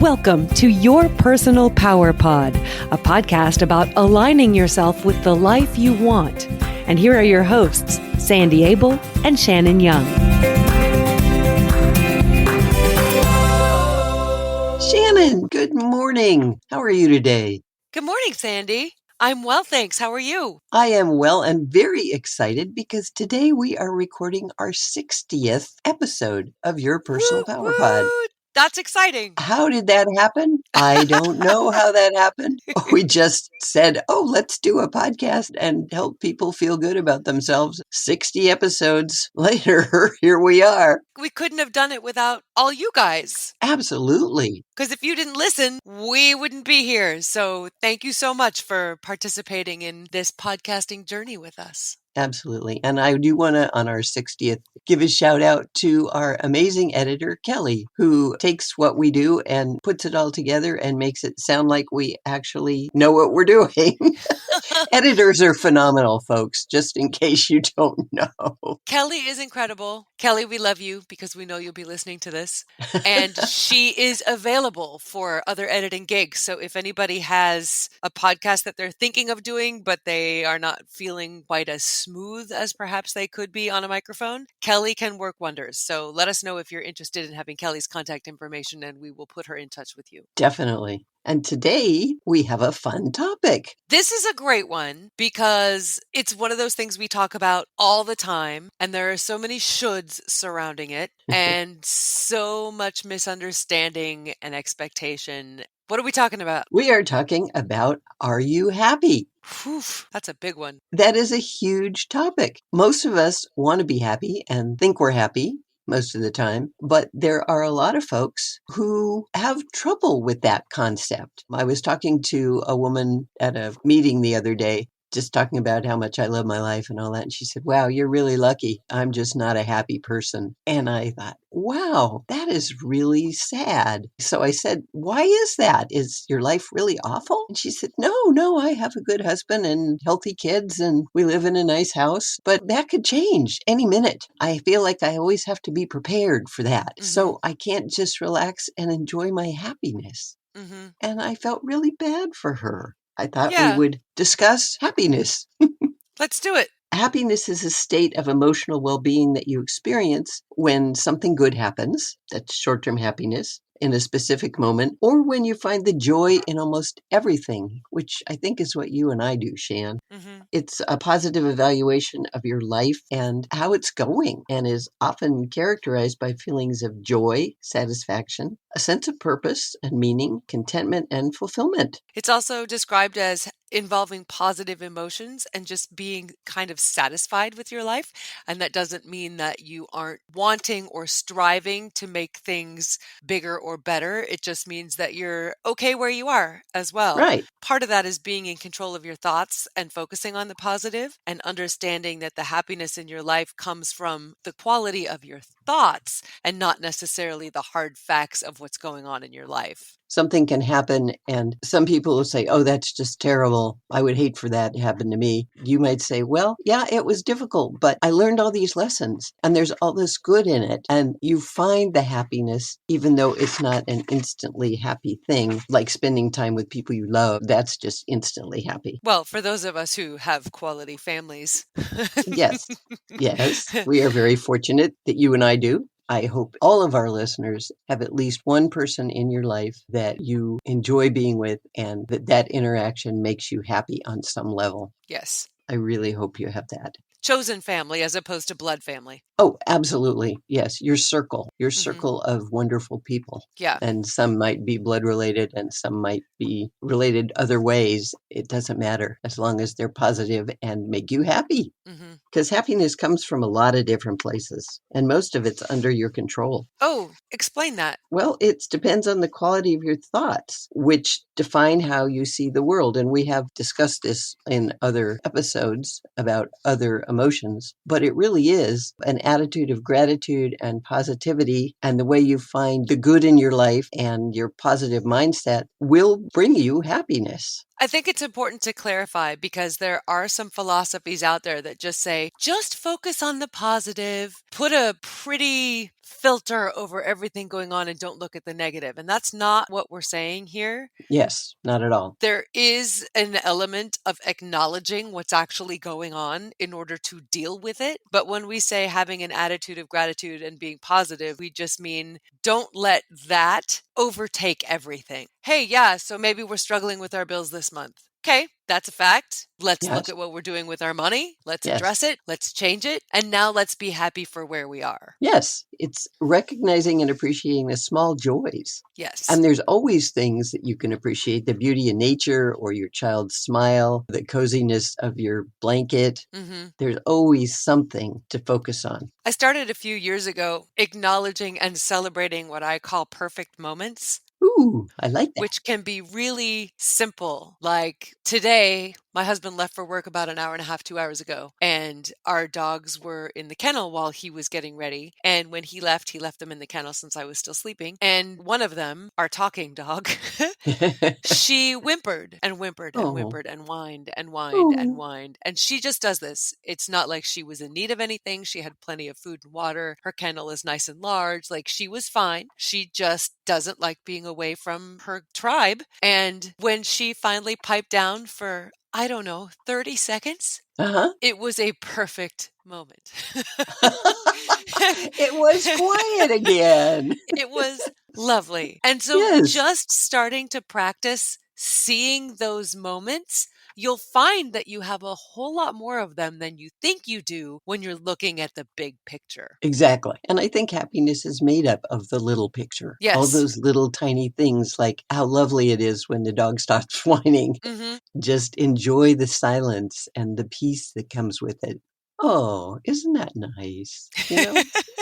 Welcome to Your Personal Power Pod, a podcast about aligning yourself with the life you want. And here are your hosts, Sandy Abel and Shannon Young. Shannon, good morning. How are you today? Good morning, Sandy. I'm well, thanks. How are you? I am well and very excited because today we are recording our 60th episode of Your Personal Woot, Power Pod. woot. That's exciting. How did that happen? I don't know how that happened. We just said, let's do a podcast and help people feel good about themselves. 60 episodes later, here we are. We couldn't have done it without all you guys. Absolutely. Because if you didn't listen, we wouldn't be here. So thank you so much for participating in this podcasting journey with us. Absolutely. And I do want to, on our 60th, give a shout out to our amazing editor, Kelly, who takes what we do and puts it all together and makes it sound like we actually know what we're doing. Editors are phenomenal, folks, just in case you don't know. Kelly is incredible. Kelly, we love you because we know you'll be listening to this. And she is available for other editing gigs. So if anybody has a podcast that they're thinking of doing, but they are not feeling quite as smooth as perhaps they could be on a microphone, Kelly can work wonders. So let us know if you're interested in having Kelly's contact information and we will put her in touch with you. Definitely. And today we have a fun topic. This is a great one because it's one of those things we talk about all the time. And there are so many shoulds surrounding it and so much misunderstanding and expectation. What are we talking about? We are talking about, are you happy? Whew, that's a big one. That is a huge topic. Most of us want to be happy and think we're happy most of the time, but there are a lot of folks who have trouble with that concept. I was talking to a woman at a meeting the other day, just talking about how much I love my life and all that. And she said, wow, you're really lucky. I'm just not a happy person. And I thought, wow, that is really sad. So I said, why is that? Is your life really awful? And she said, no, I have a good husband and healthy kids and we live in a nice house, but that could change any minute. I feel like I always have to be prepared for that. Mm-hmm. So I can't just relax and enjoy my happiness. Mm-hmm. And I felt really bad for her. I thought we would discuss happiness. Let's do it. Happiness is a state of emotional well-being that you experience when something good happens. That's short-term happiness in a specific moment, or when you find the joy in almost everything, which I think is what you and I do, Shan. Mm-hmm. It's a positive evaluation of your life and how it's going, and is often characterized by feelings of joy, satisfaction, a sense of purpose and meaning, contentment, and fulfillment. It's also described as involving positive emotions and just being kind of satisfied with your life. And that doesn't mean that you aren't wanting or striving to make things bigger or better. It just means that you're okay where you are as well. Right. Part of that is being in control of your thoughts and focusing on the positive and understanding that the happiness in your life comes from the quality of your thoughts and not necessarily the hard facts of what's going on in your life. Something can happen and some people will say, oh, that's just terrible. I would hate for that to happen to me. You might say, well, yeah, it was difficult, but I learned all these lessons and there's all this good in it. And you find the happiness, even though it's not an instantly happy thing, like spending time with people you love. That's just instantly happy. Well, for those of us who have quality families. Yes, we are very fortunate that you and I do. I hope all of our listeners have at least one person in your life that you enjoy being with and that interaction makes you happy on some level. Yes. I really hope you have that. Chosen family as opposed to blood family. Oh, absolutely. Yes. Your circle of wonderful people. Yeah. And some might be blood related and some might be related other ways. It doesn't matter as long as they're positive and make you happy. Because happiness comes from a lot of different places and most of it's under your control. Oh, explain that. Well, it depends on the quality of your thoughts, which define how you see the world. And we have discussed this in other episodes about other emotions, but it really is an attitude of gratitude and positivity, and the way you find the good in your life and your positive mindset will bring you happiness. I think it's important to clarify because there are some philosophies out there that just say, just focus on the positive, put a pretty filter over everything going on and don't look at the negative. And that's not what we're saying here. Yes, not at all. There is an element of acknowledging what's actually going on in order to deal with it. But when we say having an attitude of gratitude and being positive, we just mean don't let that overtake everything. Hey, yeah, so maybe we're struggling with our bills this month. Okay, that's a fact. Let's look Yes, at what we're doing with our money. Let's yes. address it. Let's change it. And now let's be happy for where we are. Yes, it's recognizing and appreciating the small joys. Yes. And there's always things that you can appreciate, the beauty of nature or your child's smile, the coziness of your blanket. Hmm. There's always something to focus on. I started a few years ago acknowledging and celebrating what I call perfect moments, Ooh, I like that. which can be really simple. Like today, my husband left for work about an hour and a half, 2 hours ago, and our dogs were in the kennel while he was getting ready. And when he left them in the kennel since I was still sleeping. And one of them, our talking dog, she whimpered and whimpered and Oh, whimpered and whined and whined and oh, whined. And she just does this. It's not like she was in need of anything. She had plenty of food and water. Her kennel is nice and large. Like she was fine. She just doesn't like being away from her tribe. And when she finally piped down for, I don't know, 30 seconds, uh-huh. it was a perfect moment. It was quiet again. It was lovely. And so Yes, just starting to practice seeing those moments, you'll find that you have a whole lot more of them than you think you do when you're looking at the big picture. exactly. And I think happiness is made up of the little picture. All Yes. those little tiny things, like how lovely it is when the dog stops whining. Mhm. Just enjoy the silence and the peace that comes with it. Oh, isn't that nice?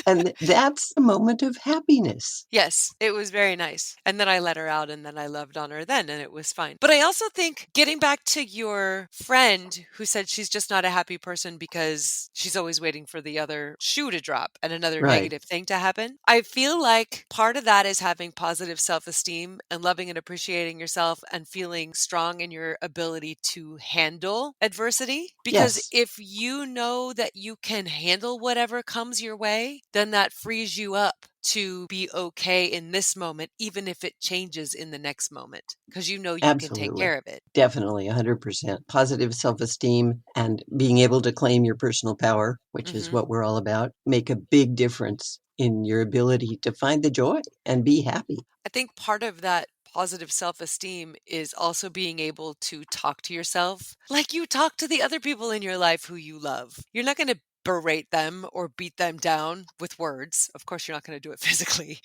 And that's a moment of happiness. Yes, it was very nice. And then I let her out and then I loved on her then and it was fine. But I also think getting back to your friend who said she's just not a happy person because she's always waiting for the other shoe to drop and another Right. negative thing to happen. I feel like part of that is having positive self-esteem and loving and appreciating yourself and feeling strong in your ability to handle adversity. Because Yes, if you know that you can handle whatever comes your way, then that frees you up to be okay in this moment, even if it changes in the next moment, because you know you can take absolutely. care of it. Definitely, 100%. Positive self esteem and being able to claim your personal power, which is Hmm. what we're all about, make a big difference in your ability to find the joy and be happy. I think part of that positive self esteem is also being able to talk to yourself like you talk to the other people in your life who you love. You're not going to berate them or beat them down with words. Of course, you're not going to do it physically.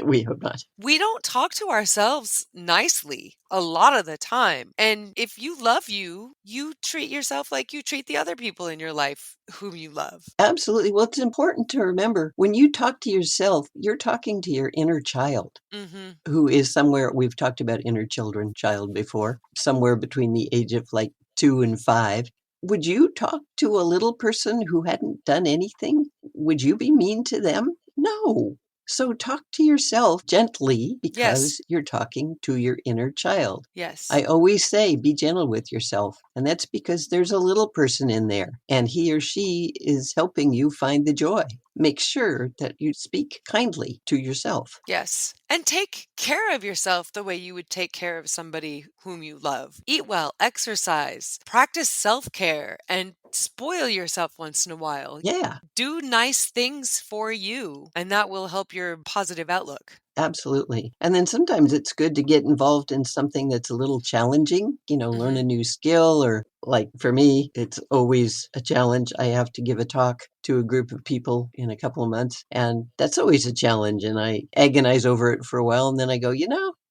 We hope not. We don't talk to ourselves nicely a lot of the time. And if you love you, you treat yourself like you treat the other people in your life whom you love. Absolutely. Well, it's important to remember when you talk to yourself, you're talking to your inner child, Mhm. who is somewhere, we've talked about inner children, child before, somewhere between the age of like 2 and 5. Would you talk to a little person who hadn't done anything? Would you be mean to them? No. So talk to yourself gently Yes. because you're talking to your inner child. Yes. I always say be gentle with yourself. And that's because there's a little person in there and he or she is helping you find the joy. Make sure that you speak kindly to yourself. Yes. And take care of yourself the way you would take care of somebody whom you love. Eat well, exercise, practice self care, and spoil yourself once in a while. Yeah, Do nice things for you, and that will help your positive outlook. absolutely. And then sometimes it's good to get involved in something that's a little challenging, learn Hmm. a new skill, or like for me, it's always a challenge. I have to give a talk to a group of people in a couple of months, and that's always a challenge. And I agonize over it for a while, and then I go,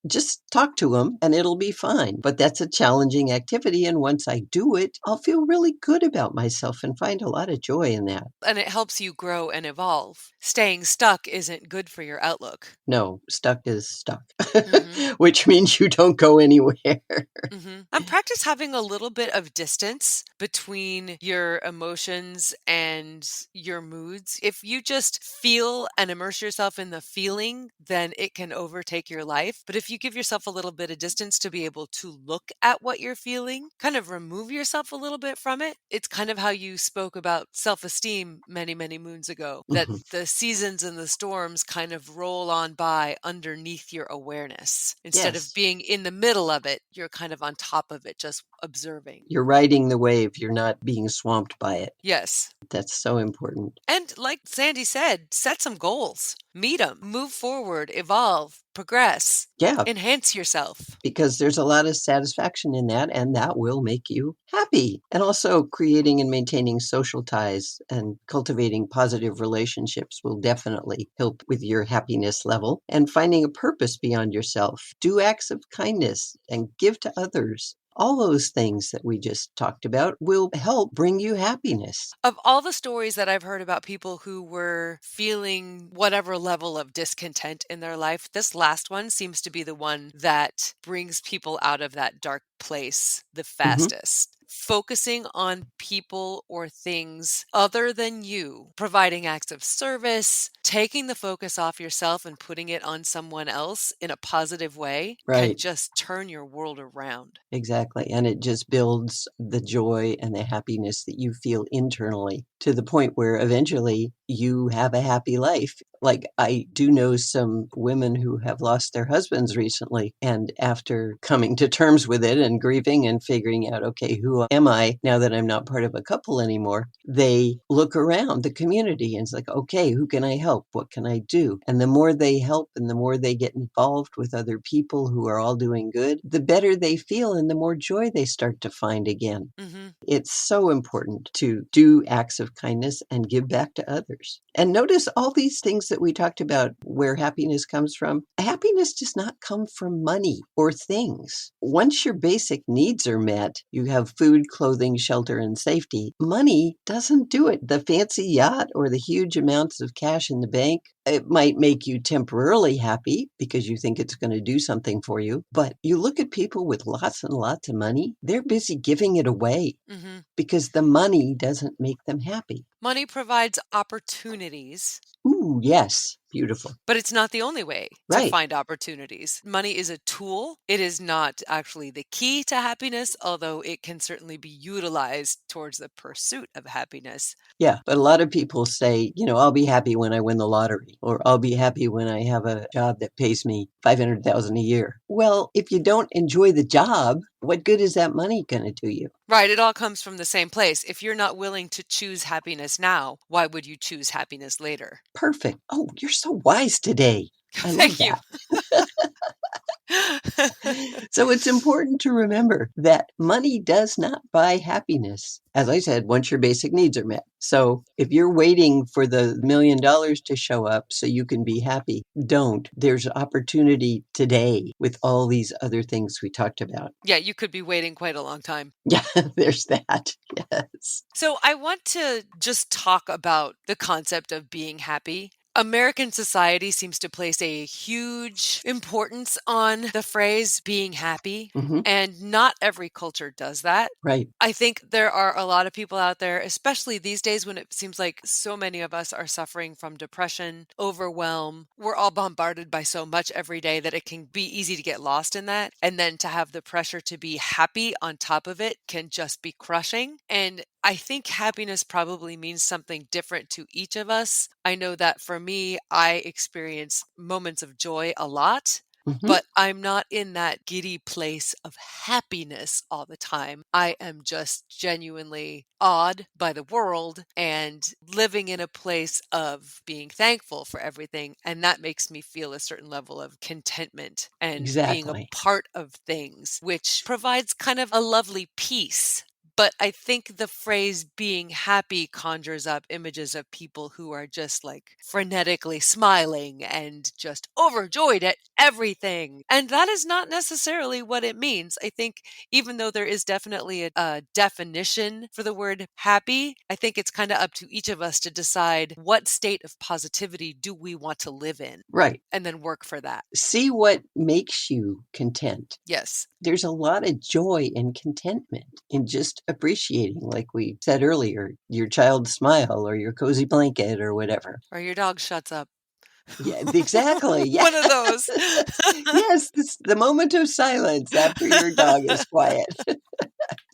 just talk to them and it'll be fine. But that's a challenging activity. And once I do it, I'll feel really good about myself and find a lot of joy in that. And it helps you grow and evolve. Staying stuck isn't good for your outlook. No, stuck is stuck, Hmm. which means you don't go anywhere. And practice having a little bit of distance between your emotions and your moods. If you just feel and immerse yourself in the feeling, then it can overtake your life. But if if you give yourself a little bit of distance to be able to look at what you're feeling, kind of remove yourself a little bit from it, it's kind of how you spoke about self-esteem many, many moons ago, that Mhm. the seasons and the storms kind of roll on by underneath your awareness. Instead of Yes. being in the middle of it, you're kind of on top of it, just observing. You're riding the wave. You're not being swamped by it. Yes. That's so important. And like Sandy said, set some goals, meet them, move forward, evolve, progress, Yeah, enhance yourself. because there's a lot of satisfaction in that, and that will make you happy. And also, creating and maintaining social ties and cultivating positive relationships will definitely help with your happiness level. And finding a purpose beyond yourself. Do acts of kindness and give to others. All those things that we just talked about will help bring you happiness. Of all the stories that I've heard about people who were feeling whatever level of discontent in their life, this last one seems to be the one that brings people out of that dark place the Hmm. fastest. Focusing on people or things other than you, providing acts of service, taking the focus off yourself and putting it on someone else in a positive way can Right. just turn your world around. Exactly. And it just builds the joy and the happiness that you feel internally to the point where eventually you have a happy life. Like, I do know some women who have lost their husbands recently. And after coming to terms with it and grieving and figuring out, okay, who am I now that I'm not part of a couple anymore? They look around the community and it's like, okay, who can I help? What can I do? And the more they help and the more they get involved with other people who are all doing good, the better they feel and the more joy they start to find again. Hmm. It's so important to do acts of kindness and give back to others. And notice all these things that we talked about where happiness comes from. Happiness does not come from money or things. Once your basic needs are met, you have food, clothing, shelter, and safety. Money doesn't do it. The fancy yacht or the huge amounts of cash in the bank, it might make you temporarily happy because you think it's going to do something for you. But you look at people with lots and lots of money, they're busy giving it away Hmm. because the money doesn't make them happy. Money provides opportunities. Ooh, yes. Beautiful. But it's not the only way to Right. find opportunities. Money is a tool. It is not actually the key to happiness, although it can certainly be utilized towards the pursuit of happiness. Yeah. But a lot of people say, I'll be happy when I win the lottery, or I'll be happy when I have a job that pays me 500,000 a year. Well, if you don't enjoy the job, what good is that money going to do you? Right, it all comes from the same place. If you're not willing to choose happiness now, why would you choose happiness later? Perfect. Oh, you're so wise today. I love Thank you. that. So it's important to remember that money does not buy happiness. As I said, once your basic needs are met. So if you're waiting for the $1 million to show up so you can be happy, don't. There's opportunity today with all these other things we talked about. Yeah, you could be waiting quite a long time. Yeah, there's that. Yes. So I want to just talk about the concept of being happy. American society seems to place a huge importance on the phrase being happy, Hmm. and not every culture does that. Right. I think there are a lot of people out there, especially these days when it seems like so many of us are suffering from depression, overwhelm. We're all bombarded by so much every day that it can be easy to get lost in that. And then to have the pressure to be happy on top of it can just be crushing. And I think happiness probably means something different to each of us. I know that for me, I experience moments of joy a lot, Hmm. but I'm not in that giddy place of happiness all the time. I am just genuinely awed by the world and living in a place of being thankful for everything. And that makes me feel a certain level of contentment and being a Exactly. part of things, which provides kind of a lovely peace. But I think the phrase being happy conjures up images of people who are just like frenetically smiling and just overjoyed at everything. And that is not necessarily what it means. I think even though there is definitely a definition for the word happy, I think it's kind of up to each of us to decide what state of positivity do we want to live in Right. and then work for that. See what makes you content. Yes. There's a lot of joy and contentment in just appreciating, like we said earlier, your child's smile or your cozy blanket or whatever. Or your dog shuts up. Yeah, exactly. Yeah. One of those. Yes, the moment of silence after your dog is quiet.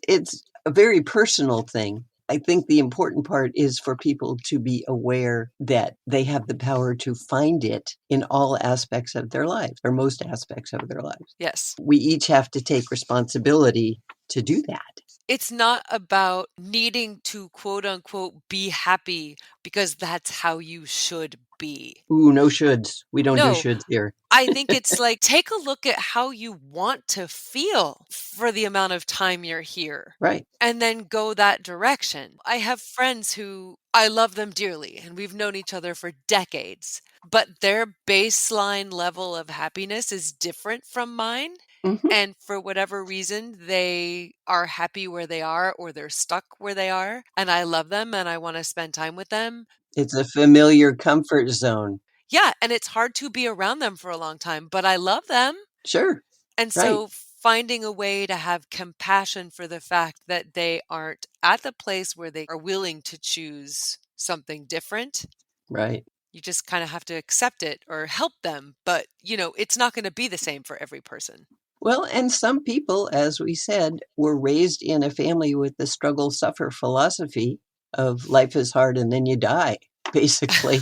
It's a very personal thing. I think the important part is for people to be aware that they have the power to find it in all aspects of their lives, or most aspects of their lives. Yes. We each have to take responsibility to do that. It's not about needing to quote unquote be happy because that's how you should be. Ooh, no shoulds. We don't do No, shoulds here. I think it's like take a look at how you want to feel for the amount of time you're here Right. and then go that direction. I have friends who I love them dearly and we've known each other for decades, but their baseline level of happiness is different from mine. Mhm. And for whatever reason, they are happy where they are or they're stuck where they are. And I love them and I want to spend time with them. It's a familiar comfort zone. Yeah. And it's hard to be around them for a long time, but I love them. Sure. And Right. so finding a way to have compassion for the fact that they aren't at the place where they are willing to choose something different. Right. You just kind of have to accept it or help them. But, it's not going to be the same for every person. Well, and some people, as we said, were raised in a family with the struggle suffer philosophy of life is hard and then you die, basically.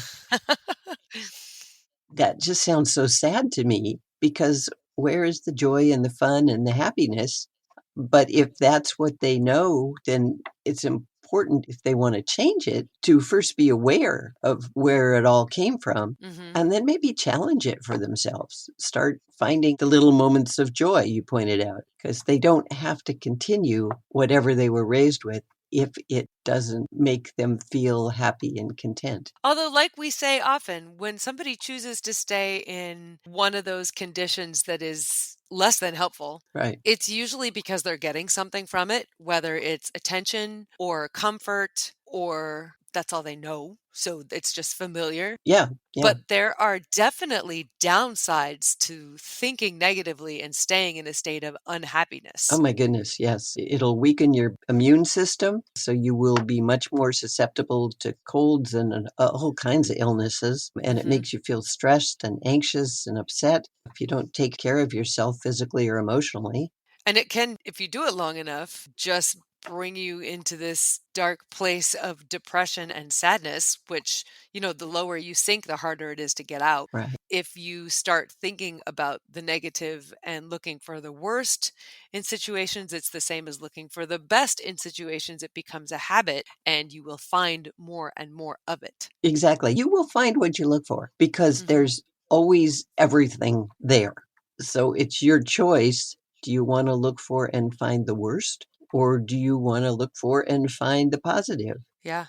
That just sounds so sad to me because where is the joy and the fun and the happiness? But if that's what they know, then it's important if they want to change it to first be aware of where it all came from Hmm. and then maybe challenge it for themselves. Start finding the little moments of joy you pointed out because they don't have to continue whatever they were raised with if it doesn't make them feel happy and content. Although, like we say often, when somebody chooses to stay in one of those conditions that is less than helpful, Right. it's usually because they're getting something from it, whether it's attention or comfort or that's all they know. So it's just familiar. Yeah. Yeah. But there are definitely downsides to thinking negatively and staying in a state of Oh unhappiness. my goodness, yes. It'll weaken your immune system, so you will be much more susceptible to colds and all kinds of illnesses. And it Hmm. makes you feel stressed and anxious and upset if you don't take care of yourself physically or emotionally. And it can, if you do it long enough, just bring you into this dark place of depression and sadness, which, the lower you sink, the harder it is to get out. Right. If you start thinking about the negative and looking for the worst in situations, it's the same as looking for the best in situations. It becomes a habit and you will find more and more of it. Exactly. You will find what you look for because Hmm. there's always everything there. So it's your choice. Do you want to look for and find the worst? Or do you want to look for and find the positive? Yeah.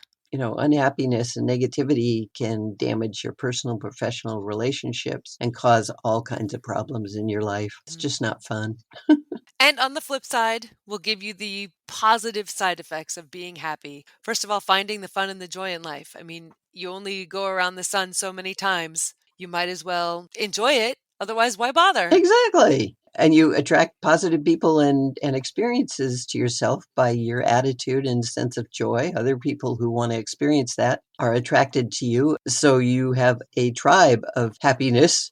Unhappiness and negativity can damage your personal, professional relationships and cause all kinds of problems in your life. It's Mhm. just not fun. And on the flip side, we'll give you the positive side effects of being happy. First of all, finding the fun and the joy in life. I mean, you only go around the sun so many times. You might as well enjoy it. Otherwise, why bother? Exactly. And you attract positive people and experiences to yourself by your attitude and sense of joy. Other people who want to experience that are attracted to you. So you have a tribe of happiness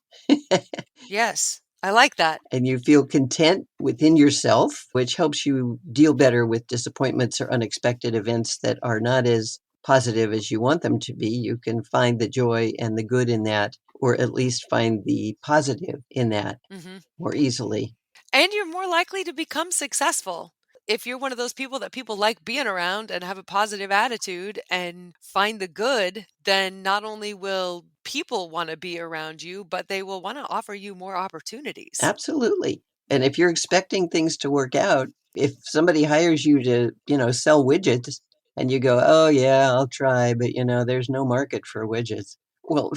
Yes, I like that. and you feel content within yourself, which helps you deal better with disappointments or unexpected events that are not as positive as you want them to be. You can find the joy and the good in that, or at least find the positive in that Hmm. more easily. And you're more likely to become successful. If you're one of those people that people like being around and have a positive attitude and find the good, then not only will people want to be around you, but they will want to offer you more opportunities. Absolutely. And if you're expecting things to work out, if somebody hires you to, sell widgets and you go, oh, yeah, I'll try, but, there's no market for widgets. Well,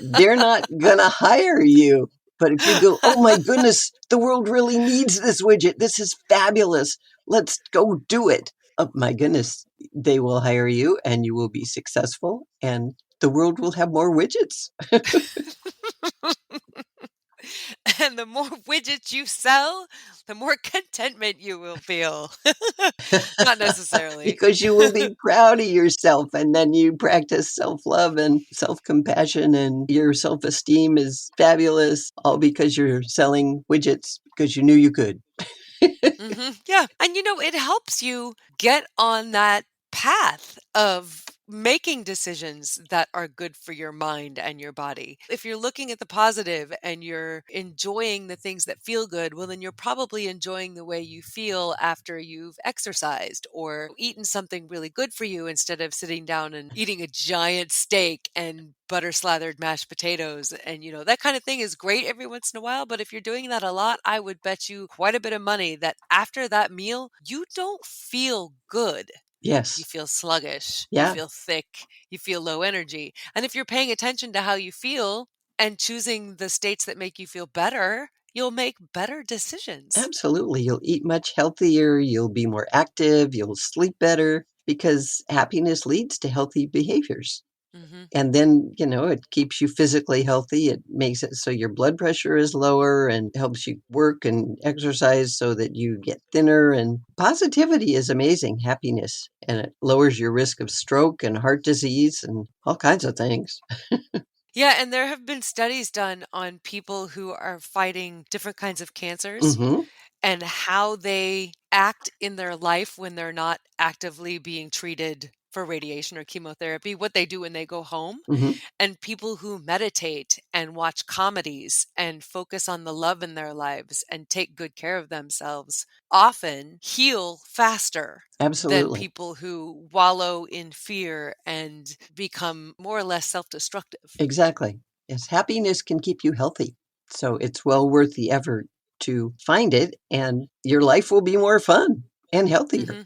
they're not going to hire you. But if you go, oh my goodness, the world really needs this widget. This is fabulous. Let's go do it. Oh my goodness, they will hire you and you will be successful and the world will have more widgets. And the more widgets you sell, the more contentment you will feel. Not necessarily. Because you will be proud of yourself, and then you practice self-love and self-compassion, and your self-esteem is fabulous, all because you're selling widgets because you knew you could. Yeah. And it helps you get on that path of making decisions that are good for your mind and your body. If you're looking at the positive and you're enjoying the things that feel good, well, then you're probably enjoying the way you feel after you've exercised or eaten something really good for you instead of sitting down and eating a giant steak and butter slathered mashed potatoes. And, that kind of thing is great every once in a while. But if you're doing that a lot, I would bet you quite a bit of money that after that meal, you don't feel good. You Yes. feel sluggish, you Yeah, feel thick, you feel low energy. And if you're paying attention to how you feel and choosing the states that make you feel better, you'll make better decisions. absolutely. You'll eat much healthier, you'll be more active, you'll sleep better because happiness leads to healthy behaviors. Hmm. And then, it keeps you physically healthy. It makes it so your blood pressure is lower and helps you work and exercise so that you get thinner. And positivity is amazing, happiness. And it lowers your risk of stroke and heart disease and all kinds of things. Yeah, and there have been studies done on people who are fighting different kinds of cancers Hmm. and how they act in their life when they're not actively being treated for radiation or chemotherapy, what they do when they go home. Hmm. And people who meditate and watch comedies and focus on the love in their lives and take good care of themselves often heal faster than Absolutely. people who wallow in fear and become more or less self destructive. Exactly. Yes, happiness can keep you healthy. So it's well worth the effort to find it, and your life will be more fun and healthier.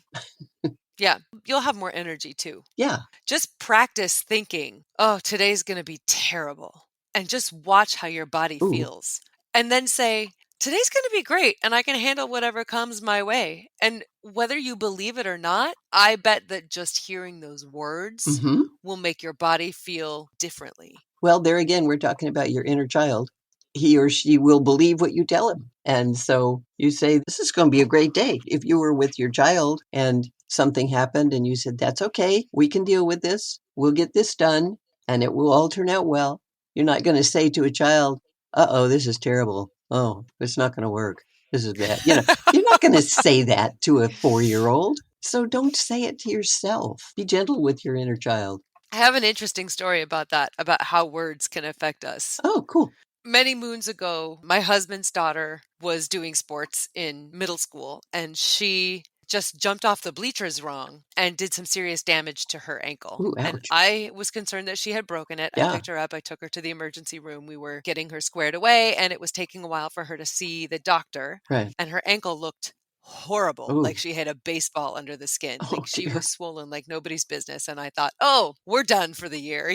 Hmm. Yeah, you'll have more energy too. Yeah. Just practice thinking, oh, today's going to be terrible. And just watch how your body Ooh. feels. And then say, today's going to be great and I can handle whatever comes my way. And whether you believe it or not, I bet that just hearing those words Hmm. will make your body feel differently. Well, there again, we're talking about your inner child. He or she will believe what you tell him. And so you say, this is going to be a great day. If you were with your child and something happened and you said, that's okay, we can deal with this, we'll get this done, and it will all turn out well. You're not going to say to a child, uh-oh, this is terrible. Oh, it's not going to work. This is bad. You're not going to say that to a 4-year-old. So don't say it to yourself. Be gentle with your inner child. I have an interesting story about that, about how words can affect us. Oh, cool. Many moons ago, my husband's daughter was doing sports in middle school and she just jumped off the bleachers wrong and did some serious damage to her ankle. Ooh, And ouch. I was concerned that she had broken it. I Yeah, picked her up, I took her to the emergency room. We were getting her squared away, and it was taking a while for her to see the doctor. right. And her ankle looked horrible, like Ooh, she had a baseball under the skin. oh Like she was dear. swollen like nobody's business. And I thought, oh, we're done for the year.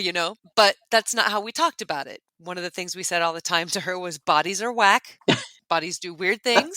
But that's not how we talked about it. One of the things we said all the time to her was bodies are whack. Bodies do weird things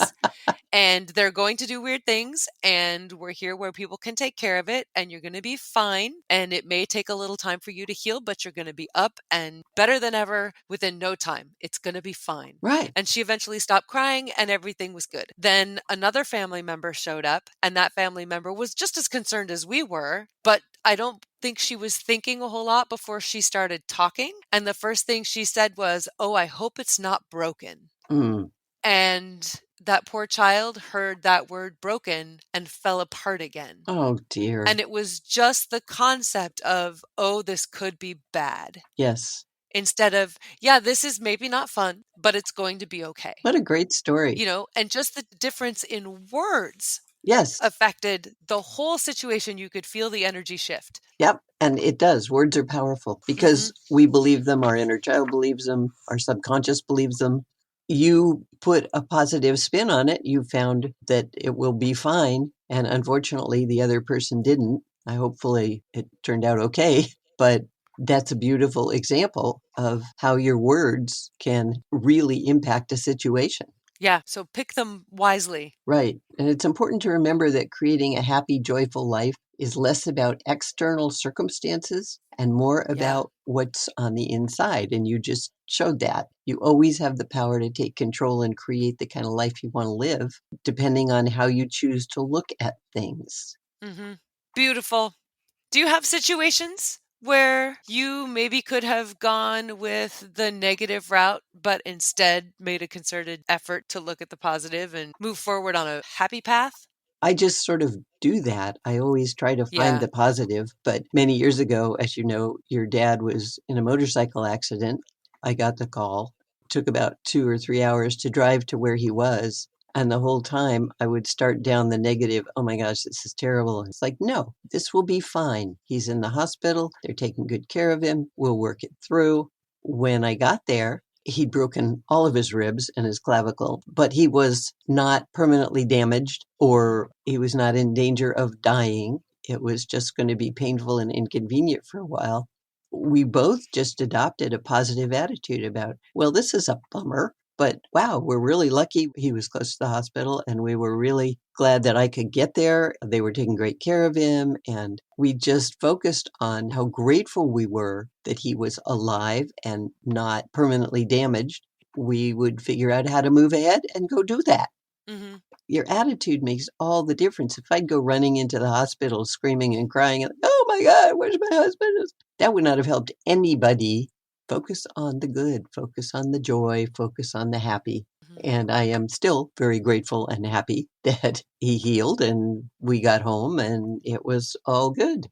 and they're going to do weird things, and we're here where people can take care of it, and you're going to be fine, and it may take a little time for you to heal, but you're going to be up and better than ever within no time. It's going to be fine. Right. And she eventually stopped crying and everything was good. Then another family member showed up, and that family member was just as concerned as we were, but I don't think she was thinking a whole lot before she started talking. And the first thing she said was, "Oh, I hope it's not broken." Mm. And that poor child heard that word broken and fell apart again. Oh dear. And it was just the concept of, oh, this could be bad. Yes. Instead of, yeah, this is maybe not fun, but it's going to be okay. What a great story. And just the difference in words Yes. affected the whole situation. You could feel the energy shift. Yep. And it does. Words are powerful Hmm. because we believe them, our inner child believes them, our subconscious believes them. You put a positive spin on it. You found that it will be fine. And unfortunately, the other person didn't. Hopefully, it turned out okay. But that's a beautiful example of how your words can really impact a situation. Yeah. So pick them wisely. Right. And it's important to remember that creating a happy, joyful life is less about external circumstances and more Yeah. about what's on the inside. And you just showed that. You always have the power to take control and create the kind of life you want to live, depending on how you choose to look at things. Hmm. Beautiful. Do you have situations where you maybe could have gone with the negative route, but instead made a concerted effort to look at the positive and move forward on a happy path? I just sort of do that. I always try to find Yeah. the positive. But many years ago, as you know, your dad was in a motorcycle accident. I got the call. It took about 2 or 3 hours to drive to where he was. And the whole time I would start down the negative. Oh my gosh, this is terrible. It's like, no, this will be fine. He's in the hospital. They're taking good care of him. We'll work it through. When I got there, he'd broken all of his ribs and his clavicle, but he was not permanently damaged Hmm. or he was not in danger of dying. It was just going to be painful and inconvenient for a while. We both just adopted a positive attitude about, well, this is a bummer, but wow, we're really lucky he was close to the hospital and we were really glad that I could get there. They were taking great care of him. And we just focused on how grateful we were that he was alive and not permanently damaged. We would figure out how to move ahead and go do that. Hmm. Your attitude makes all the difference. If I'd go running into the hospital screaming and crying, like, oh my God, where's my husband? That would not have helped anybody. Focus on the good, focus on the joy, focus on the happy. Hmm. And I am still very grateful and happy that he healed and we got home and it was all good.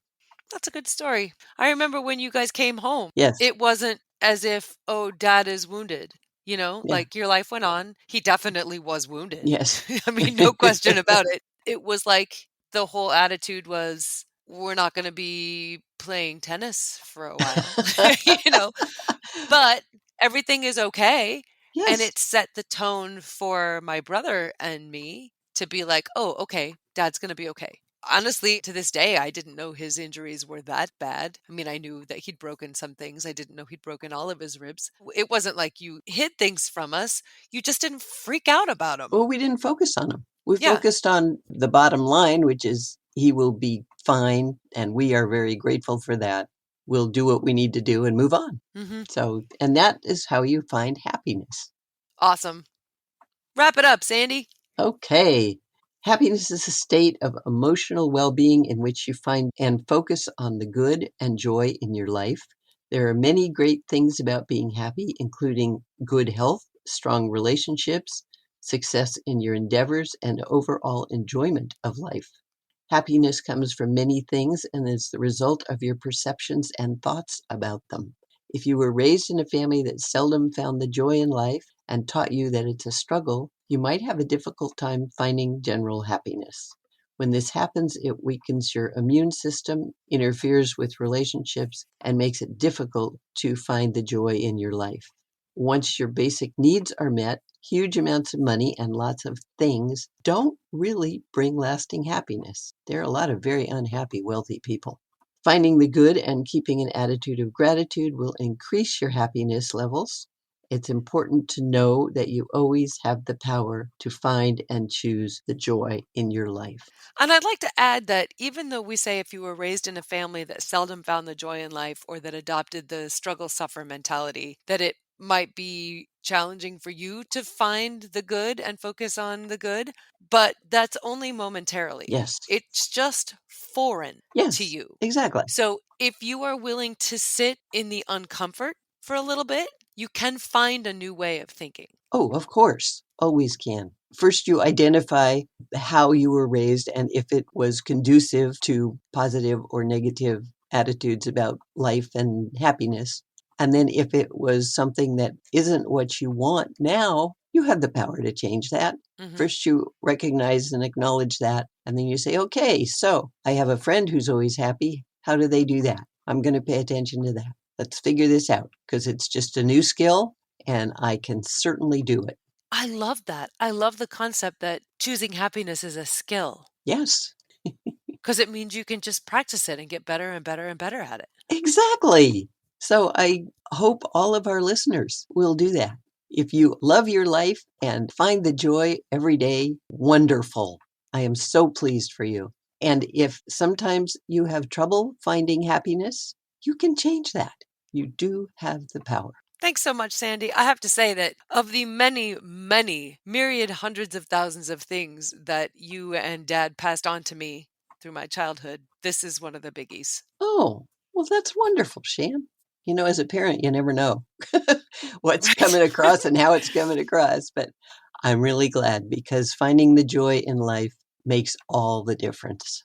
That's a good story. I remember when you guys came home, Yes. it wasn't as if, oh, dad is wounded. Yeah. Like your life went on. He definitely was wounded. Yes. I mean, no question about it. It was like the whole attitude was, we're not going to be playing tennis for a while, you know, but everything is okay. And Yes. it set the tone for my brother and me to be like, oh, okay, dad's going to be okay. Honestly, to this day, I didn't know his injuries were that bad. I mean, I knew that he'd broken some things. I didn't know he'd broken all of his ribs. It wasn't like you hid things from us. You just didn't freak out about them. Well, we didn't focus on him. We Yeah. focused on the bottom line, which is he will be fine. And we are very grateful for that. We'll do what we need to do and move on. Hmm. So, and that is how you find happiness. Awesome. Wrap it up, Sandy. Okay. Happiness is a state of emotional well being in which you find and focus on the good and joy in your life. There are many great things about being happy, including good health, strong relationships, success in your endeavors, and overall enjoyment of life. Happiness comes from many things and is the result of your perceptions and thoughts about them. If you were raised in a family that seldom found the joy in life and taught you that it's a struggle, you might have a difficult time finding general happiness. When this happens, it weakens your immune system, interferes with relationships, and makes it difficult to find the joy in your life. Once your basic needs are met, huge amounts of money and lots of things don't really bring lasting happiness. There are a lot of very unhappy, wealthy people. Finding the good and keeping an attitude of gratitude will increase your happiness levels. It's important to know that you always have the power to find and choose the joy in your life. And I'd like to add that even though we say if you were raised in a family that seldom found the joy in life or that adopted the struggle suffer mentality, that it might be challenging for you to find the good and focus on the good, but that's only momentarily. Yes. It's just foreign to Yes, you. exactly. So if you are willing to sit in the uncomfort for a little bit, you can find a new way of thinking. Oh, of course. Always can. First, you identify how you were raised and if it was conducive to positive or negative attitudes about life and happiness. And then, if it was something that isn't what you want now, you have the power to change that. Hmm. First, you recognize and acknowledge that. And then you say, okay, so I have a friend who's always happy. How do they do that? I'm going to pay attention to that. Let's figure this out because it's just a new skill and I can certainly do it. I love that. I love the concept that choosing happiness is a skill. Yes, 'Cause it means you can just practice it and get better and better and better at it. exactly. So I hope all of our listeners will do that. If you love your life and find the joy every day, wonderful. I am so pleased for you. And if sometimes you have trouble finding happiness, you can change that. You do have the power. Thanks so much, Sandy. I have to say that of the many, many, myriad hundreds of thousands of things that you and Dad passed on to me through my childhood, this is one of the biggies. Oh, well, that's wonderful, Shan. As a parent, you never know what's Right? coming across and how it's coming across. But I'm really glad because finding the joy in life makes all the difference.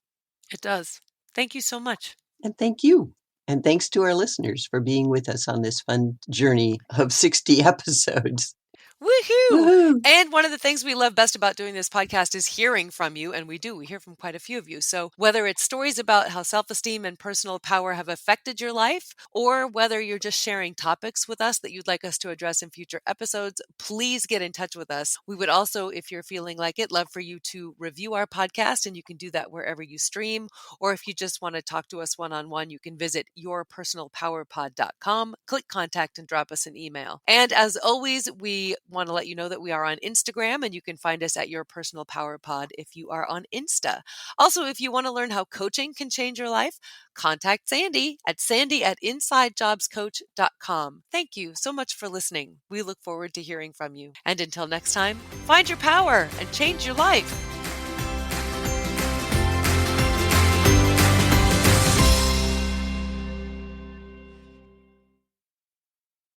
It does. Thank you so much. And thank you. And thanks to our listeners for being with us on this fun journey of 60 episodes. Woohoo! Woohoo! And one of the things we love best about doing this podcast is hearing from you, and we do. We hear from quite a few of you. So, whether it's stories about how self esteem and personal power have affected your life, or whether you're just sharing topics with us that you'd like us to address in future episodes, please get in touch with us. We would also, if you're feeling like it, love for you to review our podcast, and you can do that wherever you stream. Or if you just want to talk to us one on one, you can visit yourpersonalpowerpod.com, click contact, and drop us an email. And as always, we want to let you know that we are on Instagram, and you can find us at Your Personal Power Pod if you are on Insta. Also, if you want to learn how coaching can change your life, contact Sandy at insidejobscoach.com. Thank you so much for listening. We look forward to hearing from you. And until next time, find your power and change your life.